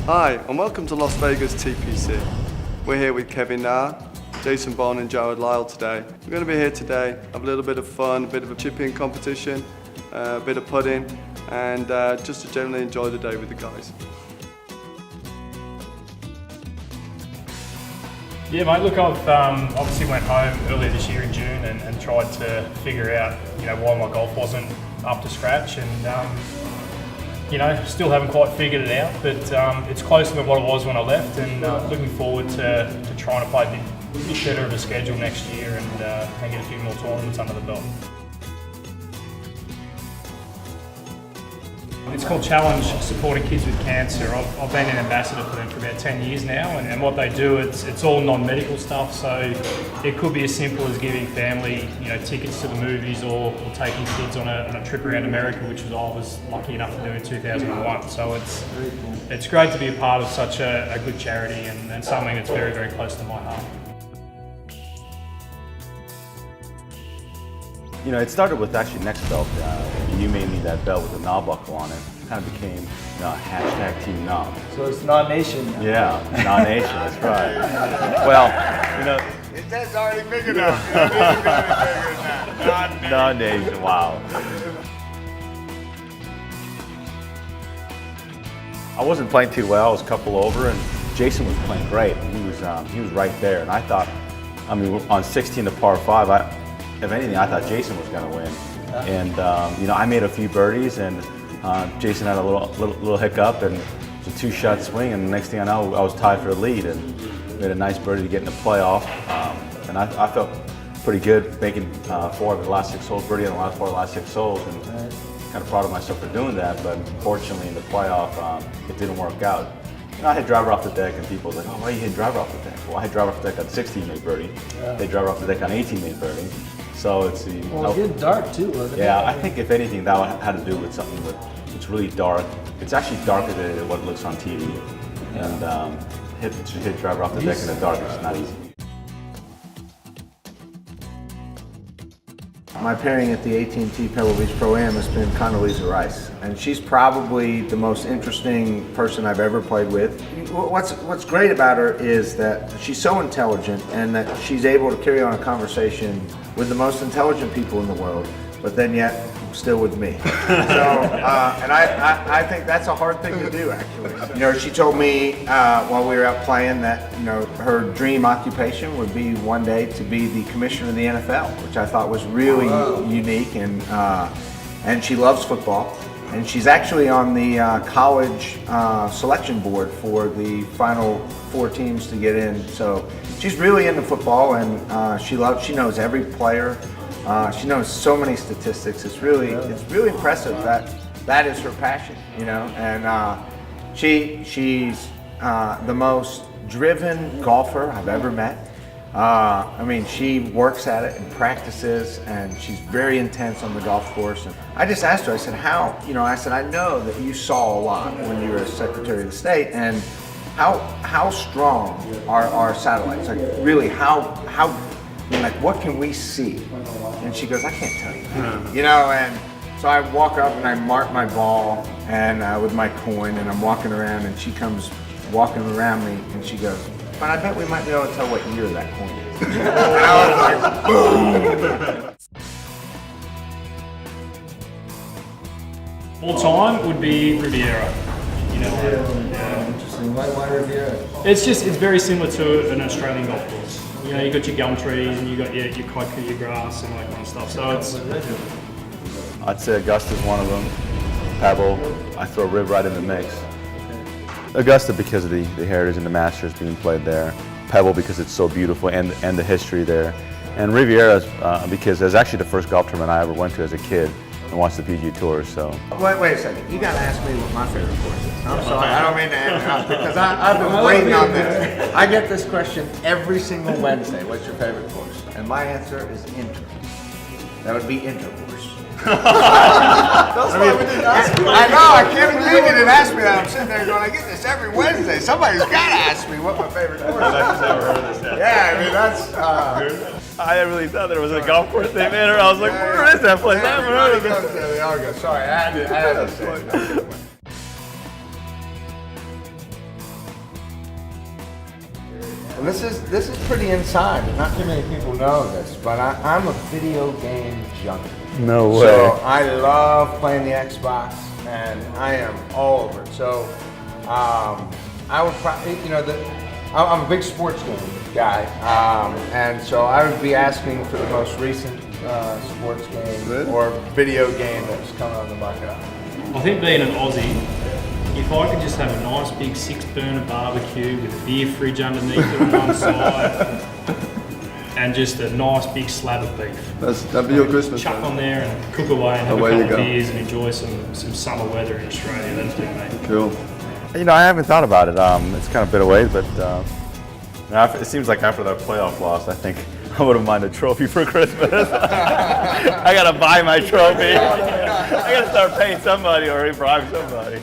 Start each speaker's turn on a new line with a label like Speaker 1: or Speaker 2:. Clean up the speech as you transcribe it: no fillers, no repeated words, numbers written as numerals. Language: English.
Speaker 1: Hi, and welcome to Las Vegas TPC. We're here with Kevin Na, Jason Bond and Jared Lyle today. We're going to be here today, have a little bit of fun, a bit of a chip-in competition, a bit of putting, and just to generally enjoy the day with the guys.
Speaker 2: Yeah, mate. Look, I've obviously went home earlier this year in June and tried to figure out, why my golf wasn't up to scratch, and still haven't quite figured it out. But it's closer than what it was when I left, and looking forward to trying to play a bit better of a schedule next year and get a few more tournaments under the belt. It's called Challenge Supporting Kids with Cancer. I've been an ambassador for them for about 10 years now, and what they do, it's all non-medical stuff. So it could be as simple as giving family, tickets to the movies, or taking kids on a trip around America, which I was lucky enough to do in 2001. So it's great to be a part of such a good charity and something that's very, very close to my heart.
Speaker 3: It started with actually Next Belt. You made me that belt with a knob buckle on it. It kind of became hashtag Team Knob.
Speaker 4: So it's non-nation now.
Speaker 3: Yeah, non-nation, that's right. Well,
Speaker 5: That's already big enough. You don't need to be any bigger than that.
Speaker 3: non-nation, wow. I wasn't playing too well. I was a couple over, and Jason was playing great. He was right there, and I thought, on 16 to par 5, if anything, I thought Jason was going to win. And I made a few birdies, and Jason had a little hiccup, and it was a two-shot swing. And the next thing I know, I was tied for the lead, and made a nice birdie to get in the playoff. And I felt pretty good making 4 of the last 6 holes, birdie on the last 4 of the last 6 holes, and kind of proud of myself for doing that. But unfortunately, in the playoff, it didn't work out. I hit driver off the deck, and people were like, "Oh, why you hit driver off the deck?" Well, I hit driver off the deck on 16, made birdie. Hit driver off the deck on 18, made birdie. So it's the.
Speaker 4: Well, it's getting dark too, wasn't it?
Speaker 3: Yeah, I think if anything, that had to do with something with. It's really dark. It's actually darker than what it looks on TV. And hit driver off the deck in the dark is not easy.
Speaker 5: My pairing at the AT&T Pebble Beach Pro-Am has been Condoleezza Rice, and she's probably the most interesting person I've ever played with. What's great about her is that she's so intelligent, and that she's able to carry on a conversation with the most intelligent people in the world, but then yet still with me. So, and I think that's a hard thing to do, actually. She told me while we were out playing that her dream occupation would be one day to be the commissioner of the NFL, which I thought was really unique. And she loves football, and she's actually on the college selection board for the final 4 teams to get in. So she's really into football, and she knows every player. She knows so many statistics. It's really impressive that is her passion, And she's the most driven golfer I've ever met. She works at it and practices, and she's very intense on the golf course. And I just asked her, I said, how, I know that you saw a lot when you were Secretary of the State, and how strong are our satellites? Like, really, what can we see? And she goes, I can't tell you. And so I walk up and I mark my ball and with my coin, and I'm walking around, and she comes walking around me, and she goes, but I bet we might be able to tell what year that coin is. And I was like, boom!
Speaker 2: All time would be Riviera.
Speaker 4: Interesting. Why Riviera?
Speaker 2: It's very similar to an Australian golf course. You got your gum trees, and you got your koku, your grass, and all that kind of stuff. So it's.
Speaker 3: I'd say Augusta's one of them. Pebble, I throw Riv right in the mix. Augusta because of the heritage and the Masters being played there. Pebble because it's so beautiful, and the history there. And Riviera because it's actually the first golf tournament I ever went to as a kid and watched the PGA Tour. So.
Speaker 5: Wait a second. You got to ask me what my favorite course is. I'm sorry. I don't mean to interrupt, because I've been waiting on this. I get this question every single Wednesday. What's your favorite course? And my answer is Inter. That would be Intercourse.
Speaker 4: That's why we didn't ask you.
Speaker 5: I know, I can't believe you didn't ask me that. I'm sitting there going, I get this every Wednesday. Somebody's got to ask me what my favorite course is.
Speaker 3: I've never heard this.
Speaker 5: Yeah, that's...
Speaker 3: I really thought there was a golf course named Inter. I was like, where is that place? I haven't heard of it.
Speaker 5: There we go. Sorry, I had to say it. And this is pretty inside. Not too many people know this, but I'm a video game junkie.
Speaker 3: No way.
Speaker 5: So I love playing the Xbox, and I am all over it. So I would probably, I'm a big sports game guy, and so I would be asking for the most recent sports game
Speaker 1: Really?
Speaker 5: or video game that's coming on the market.
Speaker 2: I think being an Aussie, if I could just have a nice big 6-burner barbecue with a beer fridge underneath it on one side, and just a nice big slab of beef.
Speaker 1: That'd be your Christmas
Speaker 2: Chuck
Speaker 1: present.
Speaker 2: on there and cook away and have
Speaker 1: Away
Speaker 2: a
Speaker 1: you
Speaker 2: couple of
Speaker 1: go.
Speaker 2: beers and enjoy some summer weather in Australia. That'd do me.
Speaker 1: Cool.
Speaker 3: I haven't thought about it. It's kind of been a ways, but it seems like after that playoff loss, I think I wouldn't mind a trophy for Christmas. I gotta buy my trophy. I gotta start paying somebody or bribe somebody.